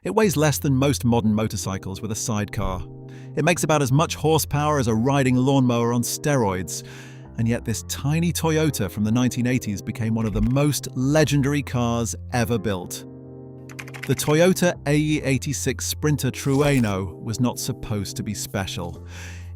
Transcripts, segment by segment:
It weighs less than most modern motorcycles with a sidecar. It makes about as much horsepower as a riding lawnmower on steroids. And yet this tiny Toyota from the 1980s became one of the most legendary cars ever built. The Toyota AE86 Sprinter Trueno was not supposed to be special.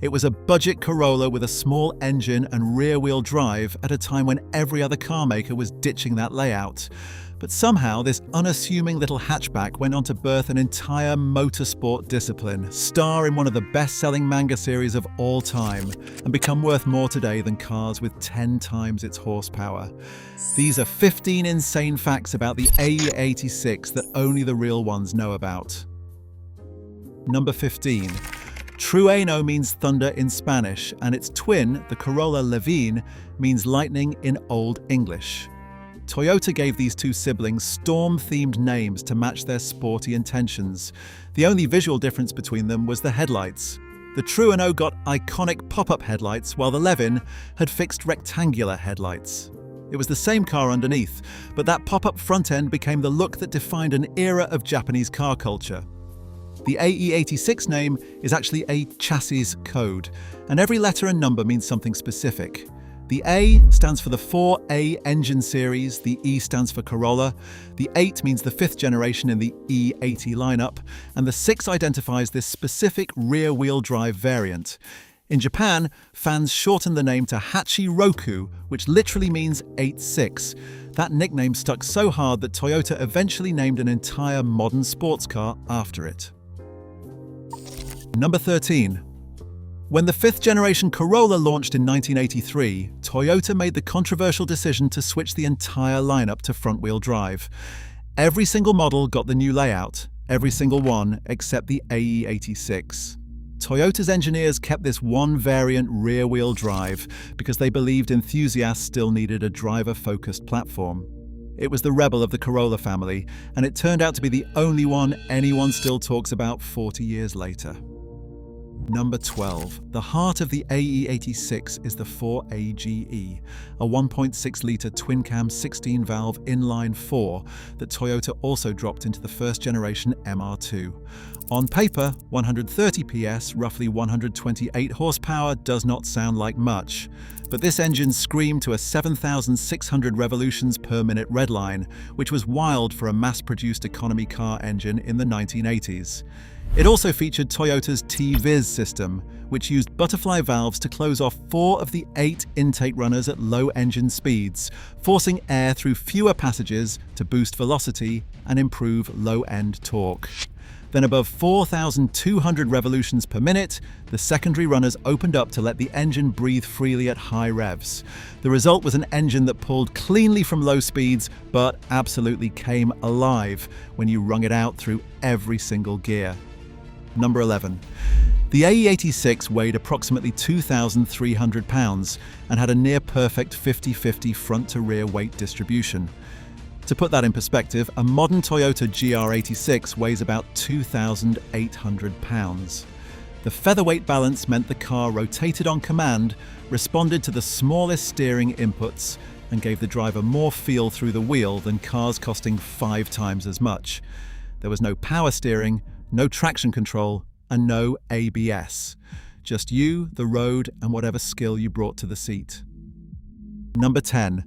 It was a budget Corolla with a small engine and rear-wheel drive at a time when every other car maker was ditching that layout. But somehow this unassuming little hatchback went on to birth an entire motorsport discipline, star in one of the best-selling manga series of all time, and become worth more today than cars with 10 times its horsepower. These are 15 insane facts about the AE86 that only the real ones know about. Number 15. Trueno means thunder in Spanish, and its twin, the Corolla Levine, means lightning in Old English. Toyota gave these two siblings storm-themed names to match their sporty intentions. The only visual difference between them was the headlights. The Trueno got iconic pop-up headlights, while the Levin had fixed rectangular headlights. It was the same car underneath, but that pop-up front end became the look that defined an era of Japanese car culture. The AE86 name is actually a chassis code, and every letter and number means something specific. The A stands for the 4A engine series, the E stands for Corolla, the 8 means the 5th generation in the E80 lineup, and the 6 identifies this specific rear-wheel drive variant. In Japan, fans shortened the name to Hachi-Roku, which literally means 86. That nickname stuck so hard that Toyota eventually named an entire modern sports car after it. Number 13. When the 5th generation Corolla launched in 1983, Toyota made the controversial decision to switch the entire lineup to front-wheel drive. Every single model got the new layout, every single one except the AE86. Toyota's engineers kept this one variant rear-wheel drive because they believed enthusiasts still needed a driver-focused platform. It was the rebel of the Corolla family, and it turned out to be the only one anyone still talks about 40 years later. Number 12. The heart of the AE86 is the 4AGE, a 1.6-litre twin-cam 16-valve inline 4 that Toyota also dropped into the first-generation MR2. On paper, 130 PS, roughly 128 horsepower, does not sound like much. But this engine screamed to a 7,600 revolutions per minute redline, which was wild for a mass-produced economy car engine in the 1980s. It also featured Toyota's T-Viz system, which used butterfly valves to close off 4 of the 8 intake runners at low engine speeds, forcing air through fewer passages to boost velocity and improve low-end torque. Then above 4,200 revolutions per minute, the secondary runners opened up to let the engine breathe freely at high revs. The result was an engine that pulled cleanly from low speeds, but absolutely came alive when you wrung it out through every single gear. Number 11. The AE86 weighed approximately 2,300 pounds and had a near-perfect 50-50 front-to-rear weight distribution. To put that in perspective, a modern Toyota GR86 weighs about 2,800 pounds. The featherweight balance meant the car rotated on command, responded to the smallest steering inputs, and gave the driver more feel through the wheel than cars costing 5 times as much. There was no power steering, no traction control, and no ABS. Just you, the road, and whatever skill you brought to the seat. Number 10.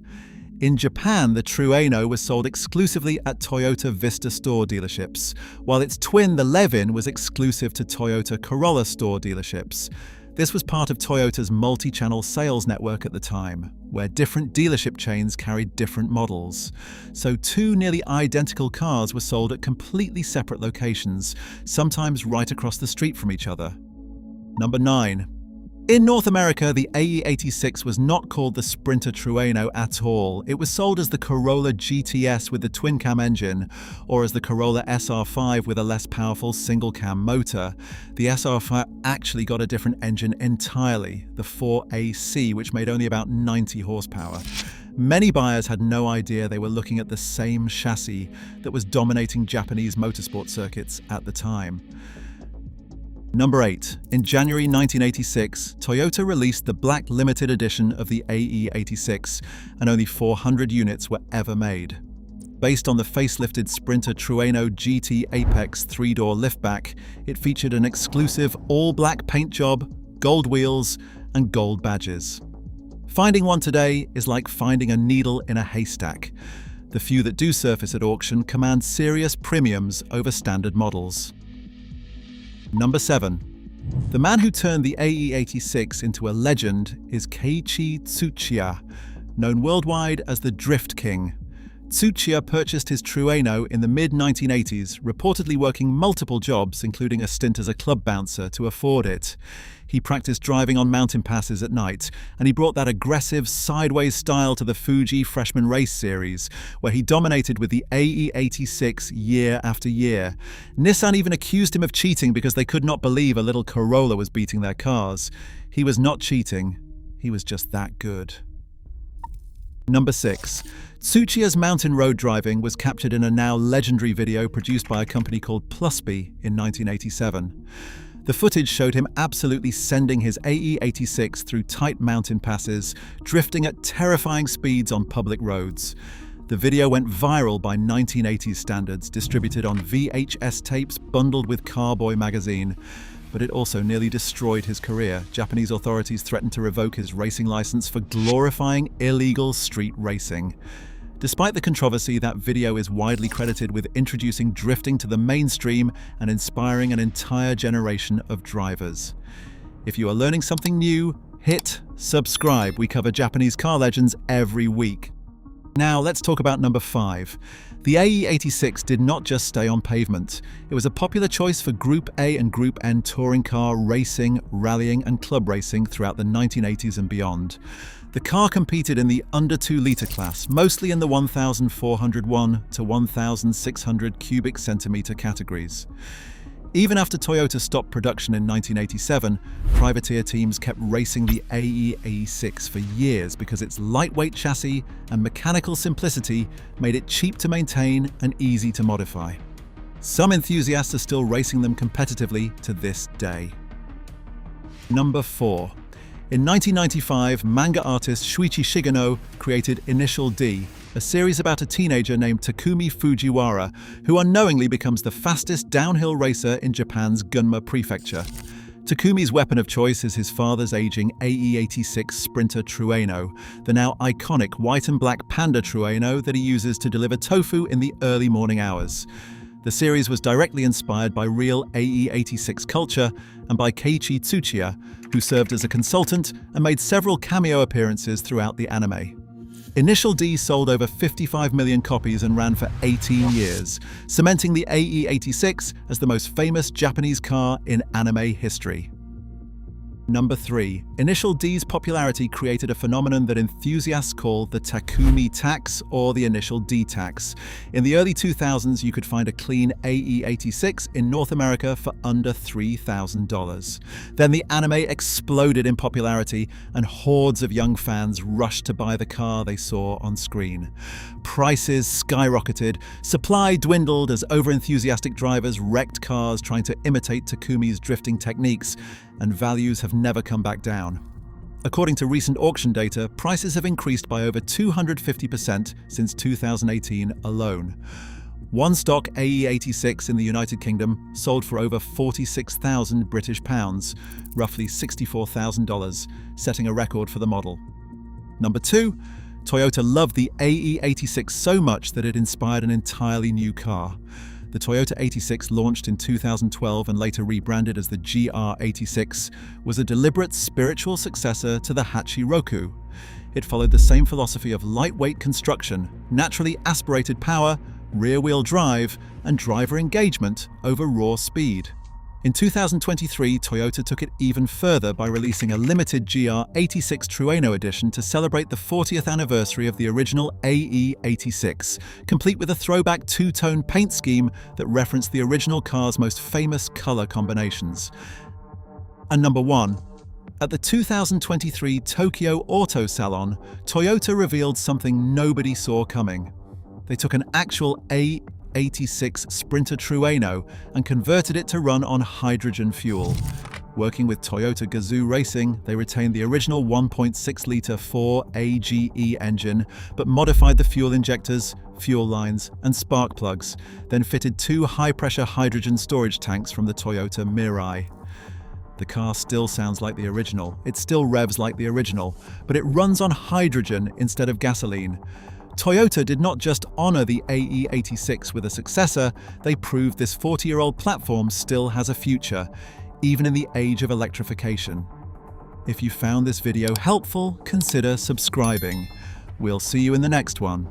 In Japan, the Trueno was sold exclusively at Toyota Vista store dealerships, while its twin, the Levin, was exclusive to Toyota Corolla store dealerships. This was part of Toyota's multi-channel sales network at the time, where different dealership chains carried different models. So 2 nearly identical cars were sold at completely separate locations, sometimes right across the street from each other. Number 9. In North America, the AE86 was not called the Sprinter Trueno at all. It was sold as the Corolla GTS with the twin-cam engine, or as the Corolla SR5 with a less powerful single-cam motor. The SR5 actually got a different engine entirely, the 4AC, which made only about 90 horsepower. Many buyers had no idea they were looking at the same chassis that was dominating Japanese motorsport circuits at the time. Number 8. In January 1986, Toyota released the black limited edition of the AE86, and only 400 units were ever made. Based on the facelifted Sprinter Trueno GT Apex 3-door liftback, it featured an exclusive all-black paint job, gold wheels, and gold badges. Finding one today is like finding a needle in a haystack. The few that do surface at auction command serious premiums over standard models. Number 7. The man who turned the AE86 into a legend is Keiichi Tsuchiya, known worldwide as the Drift King. Tsuchiya purchased his Trueno in the mid-1980s, reportedly working multiple jobs, including a stint as a club bouncer, to afford it. He practiced driving on mountain passes at night, and he brought that aggressive, sideways style to the Fuji Freshman Race Series, where he dominated with the AE86 year after year. Nissan even accused him of cheating because they could not believe a little Corolla was beating their cars. He was not cheating, he was just that good. Number 6. Tsuchiya's mountain road driving was captured in a now legendary video produced by a company called Plusby in 1987. The footage showed him absolutely sending his AE86 through tight mountain passes, drifting at terrifying speeds on public roads. The video went viral by 1980s standards, distributed on VHS tapes bundled with Carboy magazine. But it also nearly destroyed his career. Japanese authorities threatened to revoke his racing license for glorifying illegal street racing. Despite the controversy, that video is widely credited with introducing drifting to the mainstream and inspiring an entire generation of drivers. If you are learning something new, hit subscribe. We cover Japanese car legends every week. Now let's talk about number 5. The AE86 did not just stay on pavement. It was a popular choice for Group A and Group N touring car racing, rallying and club racing throughout the 1980s and beyond. The car competed in the under 2-litre class, mostly in the 1,401 to 1,600 cubic centimetre categories. Even after Toyota stopped production in 1987, privateer teams kept racing the AE86 for years because its lightweight chassis and mechanical simplicity made it cheap to maintain and easy to modify. Some enthusiasts are still racing them competitively to this day. Number 4. In 1995, manga artist Shuichi Shigeno created Initial D, a series about a teenager named Takumi Fujiwara, who unknowingly becomes the fastest downhill racer in Japan's Gunma Prefecture. Takumi's weapon of choice is his father's aging AE86 Sprinter Trueno, the now iconic white and black Panda Trueno that he uses to deliver tofu in the early morning hours. The series was directly inspired by real AE86 culture and by Keiichi Tsuchiya, who served as a consultant and made several cameo appearances throughout the anime. Initial D sold over 55 million copies and ran for 18 years, cementing the AE86 as the most famous Japanese car in anime history. Number 3. Initial D's popularity created a phenomenon that enthusiasts call the Takumi tax or the Initial D tax. In the early 2000s, you could find a clean AE86 in North America for under $3,000. Then the anime exploded in popularity and hordes of young fans rushed to buy the car they saw on screen. Prices skyrocketed, supply dwindled as overenthusiastic drivers wrecked cars trying to imitate Takumi's drifting techniques, and values have never come back down. According to recent auction data, prices have increased by over 250% since 2018 alone. One stock AE86 in the United Kingdom sold for over 46,000 British pounds, roughly $64,000, setting a record for the model. Number 2. Toyota loved the AE86 so much that it inspired an entirely new car. The Toyota 86, launched in 2012 and later rebranded as the GR86, was a deliberate spiritual successor to the Hachiroku. It followed the same philosophy of lightweight construction, naturally aspirated power, rear-wheel drive, and driver engagement over raw speed. In 2023, Toyota took it even further by releasing a limited GR86 Trueno edition to celebrate the 40th anniversary of the original AE86, complete with a throwback two-tone paint scheme that referenced the original car's most famous color combinations. And number 1. At the 2023 Tokyo Auto Salon, Toyota revealed something nobody saw coming. They took an actual AE86 Sprinter Trueno and converted it to run on hydrogen fuel. Working with Toyota Gazoo Racing, they retained the original 1.6-litre 4AGE engine, but modified the fuel injectors, fuel lines, and spark plugs, then fitted 2 high-pressure hydrogen storage tanks from the Toyota Mirai. The car still sounds like the original, it still revs like the original, but it runs on hydrogen instead of gasoline. Toyota did not just honor the AE86 with a successor, they proved this 40-year-old platform still has a future, even in the age of electrification. If you found this video helpful, consider subscribing. We'll see you in the next one.